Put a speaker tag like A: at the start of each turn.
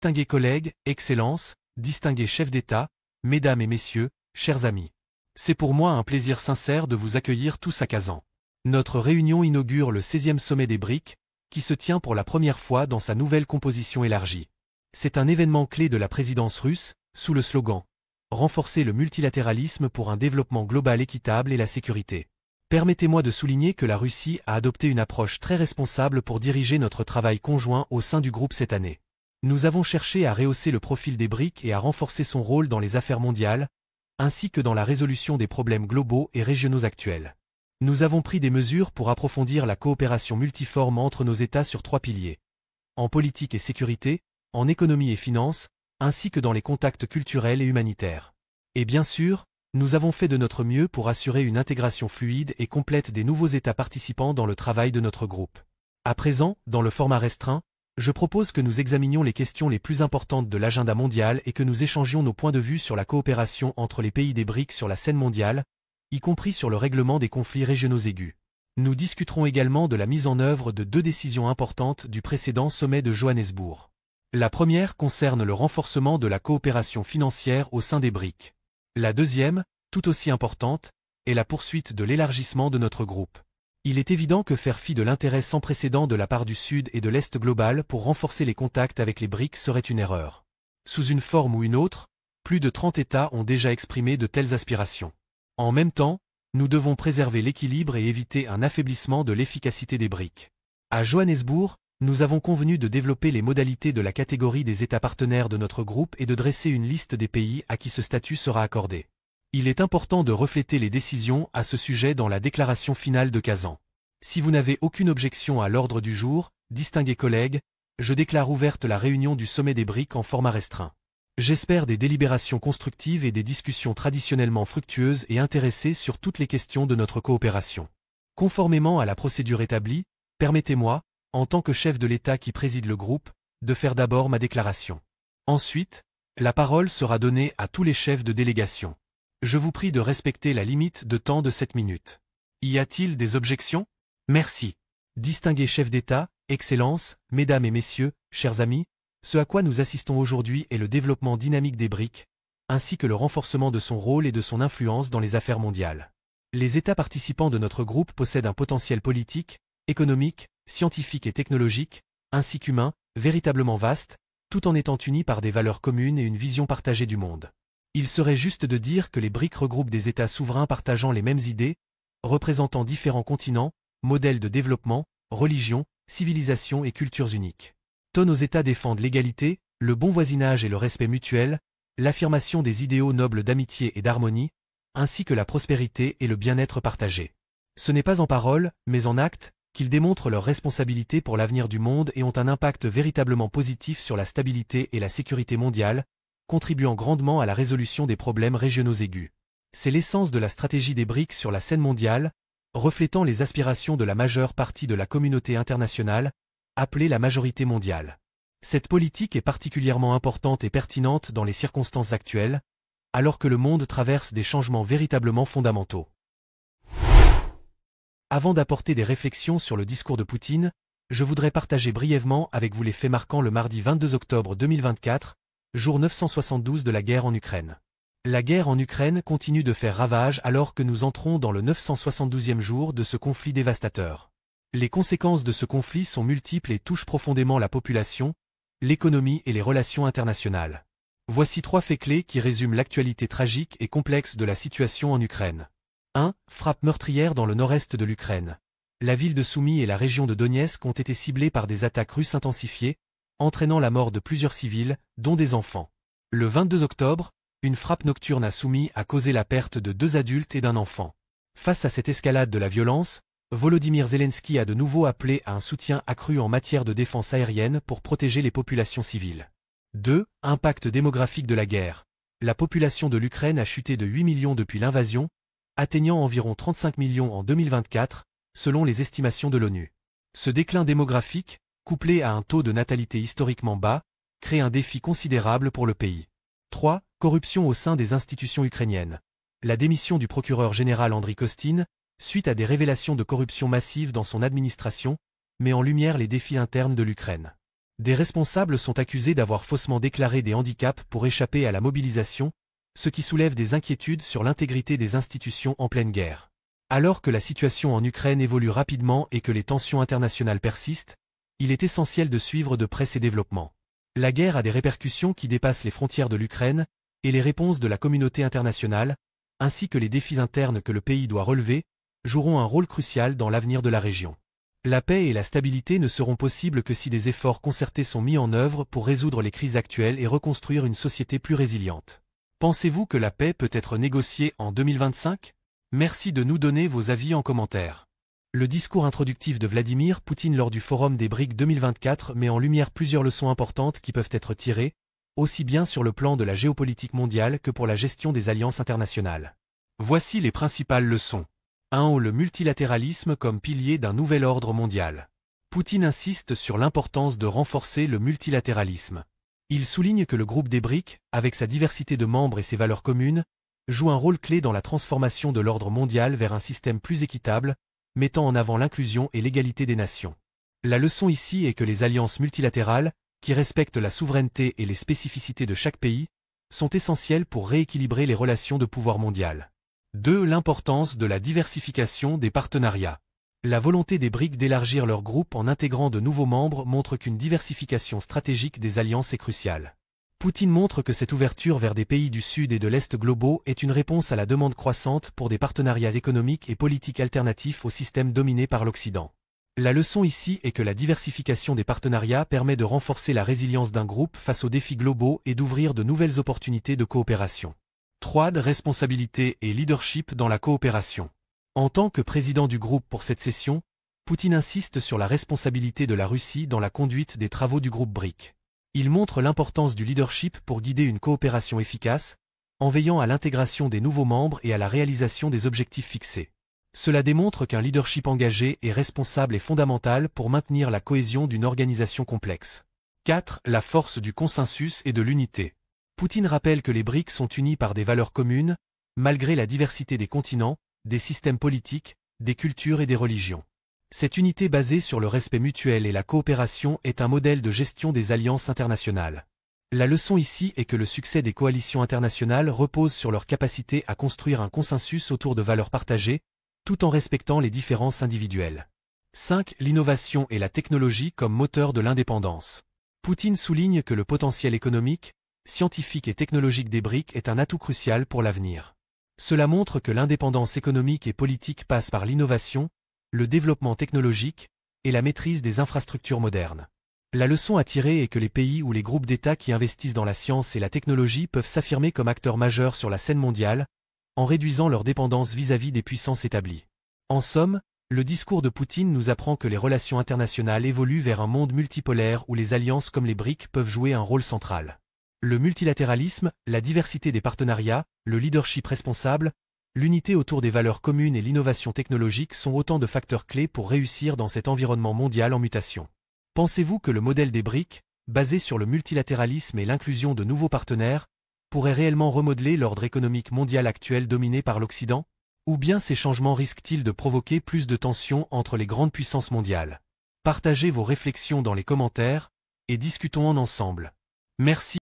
A: Distingués collègues, Excellences, distingués chefs d'État, Mesdames et Messieurs, chers amis. C'est pour moi un plaisir sincère de vous accueillir tous à Kazan. Notre réunion inaugure le 16e sommet des BRIC, qui se tient pour la première fois dans sa nouvelle composition élargie. C'est un événement clé de la présidence russe, sous le slogan « Renforcer le multilatéralisme pour un développement global équitable et la sécurité ». Permettez-moi de souligner que la Russie a adopté une approche très responsable pour diriger notre travail conjoint au sein du groupe cette année. Nous avons cherché à rehausser le profil des BRIC et à renforcer son rôle dans les affaires mondiales, ainsi que dans la résolution des problèmes globaux et régionaux actuels. Nous avons pris des mesures pour approfondir la coopération multiforme entre nos États sur 3 piliers. En politique et sécurité, en économie et finances, ainsi que dans les contacts culturels et humanitaires. Et bien sûr, nous avons fait de notre mieux pour assurer une intégration fluide et complète des nouveaux États participants dans le travail de notre groupe. À présent, dans le format restreint, je propose que nous examinions les questions les plus importantes de l'agenda mondial et que nous échangions nos points de vue sur la coopération entre les pays des BRIC sur la scène mondiale, y compris sur le règlement des conflits régionaux aigus. Nous discuterons également de la mise en œuvre de 2 décisions importantes du précédent sommet de Johannesburg. La première concerne le renforcement de la coopération financière au sein des BRIC. La deuxième, tout aussi importante, est la poursuite de l'élargissement de notre groupe. Il est évident que faire fi de l'intérêt sans précédent de la part du Sud et de l'Est global pour renforcer les contacts avec les BRIC serait une erreur. Sous une forme ou une autre, plus de 30 États ont déjà exprimé de telles aspirations. En même temps, nous devons préserver l'équilibre et éviter un affaiblissement de l'efficacité des BRIC. À Johannesburg, nous avons convenu de développer les modalités de la catégorie des États partenaires de notre groupe et de dresser une liste des pays à qui ce statut sera accordé. Il est important de refléter les décisions à ce sujet dans la déclaration finale de Kazan. Si vous n'avez aucune objection à l'ordre du jour, distingués collègues, je déclare ouverte la réunion du sommet des BRIC en format restreint. J'espère des délibérations constructives et des discussions traditionnellement fructueuses et intéressées sur toutes les questions de notre coopération. Conformément à la procédure établie, permettez-moi, en tant que chef de l'État qui préside le groupe, de faire d'abord ma déclaration. Ensuite, la parole sera donnée à tous les chefs de délégation. Je vous prie de respecter la limite de temps de 7 minutes. Y a-t-il des objections? Merci. Distingués chefs d'État, Excellences, Mesdames et Messieurs, chers amis, ce à quoi nous assistons aujourd'hui est le développement dynamique des BRIC, ainsi que le renforcement de son rôle et de son influence dans les affaires mondiales. Les États participants de notre groupe possèdent un potentiel politique, économique, scientifique et technologique, ainsi qu'humain, véritablement vaste, tout en étant unis par des valeurs communes et une vision partagée du monde. Il serait juste de dire que les BRIC regroupent des États souverains partageant les mêmes idées, représentant différents continents, modèles de développement, religions, civilisations et cultures uniques. Tous nos États défendent l'égalité, le bon voisinage et le respect mutuel, l'affirmation des idéaux nobles d'amitié et d'harmonie, ainsi que la prospérité et le bien-être partagé. Ce n'est pas en parole, mais en acte, qu'ils démontrent leur responsabilité pour l'avenir du monde et ont un impact véritablement positif sur la stabilité et la sécurité mondiale, contribuant grandement à la résolution des problèmes régionaux aigus. C'est l'essence de la stratégie des BRIC sur la scène mondiale, reflétant les aspirations de la majeure partie de la communauté internationale, appelée la majorité mondiale. Cette politique est particulièrement importante et pertinente dans les circonstances actuelles, alors que le monde traverse des changements véritablement fondamentaux. Avant d'apporter des réflexions sur le discours de Poutine, je voudrais partager brièvement avec vous les faits marquants le mardi 22 octobre 2024, jour 972 de la guerre en Ukraine. La guerre en Ukraine continue de faire ravage alors que nous entrons dans le 972e jour de ce conflit dévastateur. Les conséquences de ce conflit sont multiples et touchent profondément la population, l'économie et les relations internationales. Voici 3 faits clés qui résument l'actualité tragique et complexe de la situation en Ukraine. 1. Frappe meurtrière dans le nord-est de l'Ukraine. La ville de Soumy et la région de Donetsk ont été ciblées par des attaques russes intensifiées, entraînant la mort de plusieurs civils, dont des enfants. Le 22 octobre, une frappe nocturne à Soumy a causé la perte de 2 adultes et d'un enfant. Face à cette escalade de la violence, Volodymyr Zelensky a de nouveau appelé à un soutien accru en matière de défense aérienne pour protéger les populations civiles. 2. Impact démographique de la guerre. La population de l'Ukraine a chuté de 8 millions depuis l'invasion, atteignant environ 35 millions en 2024, selon les estimations de l'ONU. Ce déclin démographique, couplé à un taux de natalité historiquement bas, crée un défi considérable pour le pays. 3. Corruption au sein des institutions ukrainiennes. La démission du procureur général Andriy Kostin, suite à des révélations de corruption massive dans son administration, met en lumière les défis internes de l'Ukraine. Des responsables sont accusés d'avoir faussement déclaré des handicaps pour échapper à la mobilisation, ce qui soulève des inquiétudes sur l'intégrité des institutions en pleine guerre. Alors que la situation en Ukraine évolue rapidement et que les tensions internationales persistent, il est essentiel de suivre de près ces développements. La guerre a des répercussions qui dépassent les frontières de l'Ukraine, et les réponses de la communauté internationale, ainsi que les défis internes que le pays doit relever, joueront un rôle crucial dans l'avenir de la région. La paix et la stabilité ne seront possibles que si des efforts concertés sont mis en œuvre pour résoudre les crises actuelles et reconstruire une société plus résiliente. Pensez-vous que la paix peut être négociée en 2025? Merci de nous donner vos avis en commentaire. Le discours introductif de Vladimir Poutine lors du Forum des BRICS 2024 met en lumière plusieurs leçons importantes qui peuvent être tirées, aussi bien sur le plan de la géopolitique mondiale que pour la gestion des alliances internationales. Voici les principales leçons. 1. Le multilatéralisme comme pilier d'un nouvel ordre mondial. Poutine insiste sur l'importance de renforcer le multilatéralisme. Il souligne que le groupe des BRICS, avec sa diversité de membres et ses valeurs communes, joue un rôle clé dans la transformation de l'ordre mondial vers un système plus équitable, mettant en avant l'inclusion et l'égalité des nations. La leçon ici est que les alliances multilatérales, qui respectent la souveraineté et les spécificités de chaque pays, sont essentielles pour rééquilibrer les relations de pouvoir mondial. 2. L'importance de la diversification des partenariats. La volonté des BRICS d'élargir leur groupe en intégrant de nouveaux membres montre qu'une diversification stratégique des alliances est cruciale. Poutine montre que cette ouverture vers des pays du Sud et de l'Est globaux est une réponse à la demande croissante pour des partenariats économiques et politiques alternatifs au système dominé par l'Occident. La leçon ici est que la diversification des partenariats permet de renforcer la résilience d'un groupe face aux défis globaux et d'ouvrir de nouvelles opportunités de coopération. 3. Responsabilité et leadership dans la coopération. En tant que président du groupe pour cette session, Poutine insiste sur la responsabilité de la Russie dans la conduite des travaux du groupe BRICS. Il montre l'importance du leadership pour guider une coopération efficace, en veillant à l'intégration des nouveaux membres et à la réalisation des objectifs fixés. Cela démontre qu'un leadership engagé et responsable est fondamental pour maintenir la cohésion d'une organisation complexe. 4. La force du consensus et de l'unité. Poutine rappelle que les BRICS sont unis par des valeurs communes, malgré la diversité des continents, des systèmes politiques, des cultures et des religions. Cette unité basée sur le respect mutuel et la coopération est un modèle de gestion des alliances internationales. La leçon ici est que le succès des coalitions internationales repose sur leur capacité à construire un consensus autour de valeurs partagées, tout en respectant les différences individuelles. 5. L'innovation et la technologie comme moteur de l'indépendance. Poutine souligne que le potentiel économique, scientifique et technologique des BRICS est un atout crucial pour l'avenir. Cela montre que l'indépendance économique et politique passe par l'innovation, le développement technologique et la maîtrise des infrastructures modernes. La leçon à tirer est que les pays ou les groupes d'États qui investissent dans la science et la technologie peuvent s'affirmer comme acteurs majeurs sur la scène mondiale, en réduisant leur dépendance vis-à-vis des puissances établies. En somme, le discours de Poutine nous apprend que les relations internationales évoluent vers un monde multipolaire où les alliances comme les BRICS peuvent jouer un rôle central. Le multilatéralisme, la diversité des partenariats, le leadership responsable, l'unité autour des valeurs communes et l'innovation technologique sont autant de facteurs clés pour réussir dans cet environnement mondial en mutation. Pensez-vous que le modèle des BRICS, basé sur le multilatéralisme et l'inclusion de nouveaux partenaires, pourrait réellement remodeler l'ordre économique mondial actuel dominé par l'Occident? Ou bien ces changements risquent-ils de provoquer plus de tensions entre les grandes puissances mondiales? Partagez vos réflexions dans les commentaires, et discutons en ensemble. Merci.